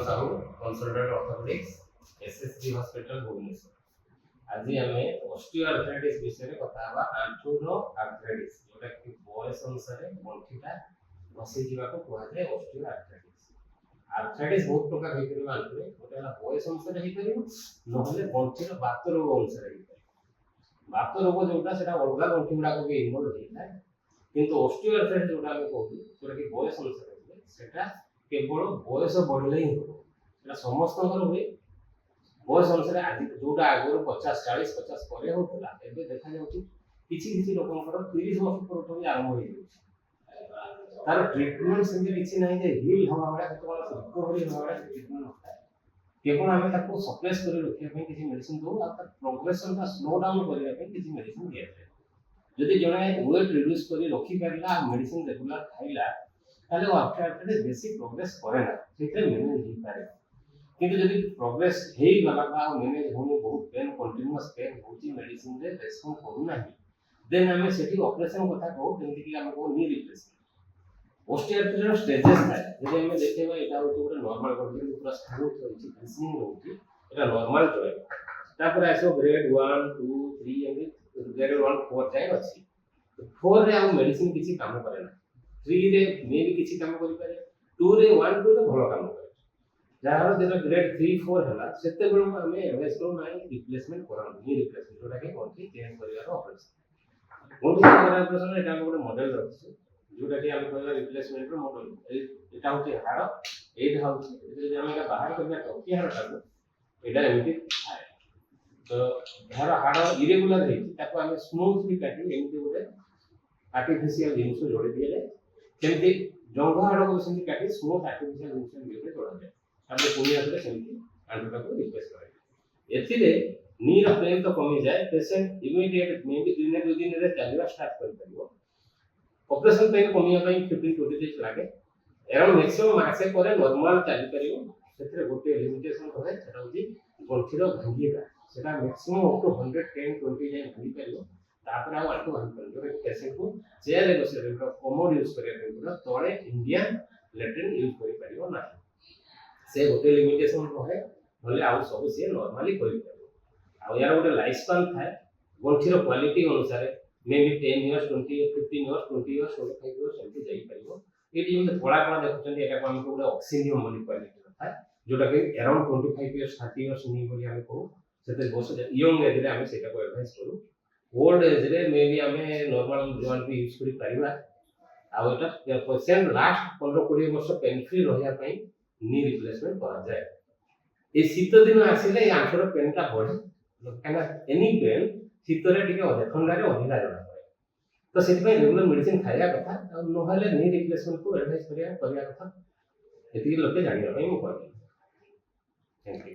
Sahu consultant orthopaedics SSG hospital Bhubaneswar. आज आम osteoarthritis विषय में कथा हवा आंठूर आर्थराइटिस जोटा कि बयस अनुसार गंठीटा घसी जावाक कह जाए ऑस्टियोआर्थराइटिस। आर्थराइटिस बहुत प्रकार हो पारे आंठूरे गोटे बयस अनुसार हो पार ना गंठीर बात रोग अनुसार हो पार। बात रोग जोटा से अलग गंठी गुड़ाक भी इनवल्व होता है किंतु ऑस्टियोआर्थराइटिस जोटा आम कहूँ जोटा कि बयस अनुसार सेटा केवल बयस बढ़ले ही हो समस्त हुए बयस अनुसार आज जोटा आगे 50-40-50 पर होता देखा जाऊँगी लोक 30 वर्ष पर भी आरंभ हो तार ट्रिटमेंट सेमती किसी ना हिल हवा भाया रिकवरी हवा भाया ट्रिटमेंट होता है केवल आम सप्रेस कर रखापी किसी मेडिसिन दो प्रोग्रेसन का स्लो डाउन करने किसी मेडिसिन दिया जाए। जदि जड़े वेट रिड्यूस कर रखिपारा मेडिसिन रेगुलर खाइला ताले ऑस्टियोआर्थराइटिस बेसी प्रोग्रेस करे ना सेटे मैनेज हो पारे किंतु जदि प्रोग्रेस हे गला बा मैनेज होने बहुत पेन कंटीन्यूअस पेन होची मेडिसिन रे रेस्पॉन्ड करू नाही देन हमें सेठी ऑपरेशन कथा कहू जेंति कि हम को नी रिप्लेसमेंट। ऑस्टियोआर्थराइटिस स्टेजेस थाए जदि हमें देखिबा एटा होची गोटे नॉर्मल बॉडी पूरा स्मूथ होची ग्लिसनिंग होची एटा नॉर्मल जॉइंट तापर आसो ग्रेड 1 2 3 एंड ग्रेड 1 4 जाय अछि 4 रे हम मेडिसिन किछि काम करे ना 3 रे मे भी किछि काम करि पारे 2 रे 1 2 रे भलो काम करे जहार जेटा ग्रेड 3 4 हला सेते बेल हमें एडवाइस करू नाही रिप्लेसमेंट करा नी रिप्लेसमेंट जोटा के गंठी चेंज करिवार ऑपरेशन गंठी करा ऑपरेशन एटा गोटे मॉडल रखछि जोटा कि हम कहला रिप्लेसमेंट रो मॉडल एटा होची हाड़ एटा होची जे हम एटा बाहर करबा टोकी हाड़ ताको एटा एमिति थाए तो धार हाड़ इरेगुलर है ताको हम स्मूथली काटी एमिति गोटे आर्टिफिशियल जिनिस जोड़ी दिए सेमती जंघ हाड़ को सेमती काटी स्मूथ आर्टिफिशियल जिनिस दिए जोड़ा जाए तापर पुनी आसे सेमती आंठूटा को रिप्लेस करे एथिले नीर पेन तो कमी जाए पेशेंट इमीडिएट मे भी दिन 2 दिन रे चलवा स्टार्ट कर परिबो ऑपरेशन पेन कमी पई 15-20 डेज लागे अराउंड मैक्सिमम मासे करे नॉर्मल चली परिबो सेथरे गोटे लिमिटेशन रहे सेटा होची गंठीर भांगीबा सेटा मैक्सिमम अप टू 110-20 जाय भांगी परिबो तापर आ आंठू भांगी परिबो पेशेंट को चेयर रे बसे रे कमोड यूज करे परिबो तळे इंडियन लैट्रिन यूज करि परिबो ना से गोटे लिमिटेशन रहे भले आउ सब से नॉर्मली करि परिबो आ यार गोटे लाइफ स्पैन थाए गंठीर क्वालिटी अनुसार may be 10 years 20 years 15 years 20 years 25 years सेमती जाई परिबो एटी जे पड़ा पड़ा देखुछन एटा को हमको गोटे ऑक्सीनियम मनी क्वालिटी थाए जोटा कि अराउंड 25 इयर्स 30 इयर्स नी बोली हम कहू सेते बहुत यंग एज रे हम सेटा को एडवाइस करू ओल्ड एज रे मे बी हमें नॉर्मल जॉइंट भी यूज करि परिबा आ एटा पेशेंट लास्ट 15-20 वर्ष पेन फ्री रहिया पई नी रिप्लेसमेंट करा जाए। ए शीत दिन आसिले आंखर पेनटा बढ़े काना एनी पेन शीत रे टिके अधे ठंडा रे अधिका जणा पड़े तो सेति पई रेगुलर मेडिसिन खाया कथा आ न हले नी रिप्लेसमेंट को एडवाइस करिया कथा एति लोके जानि पई मु कहबी। Thank you.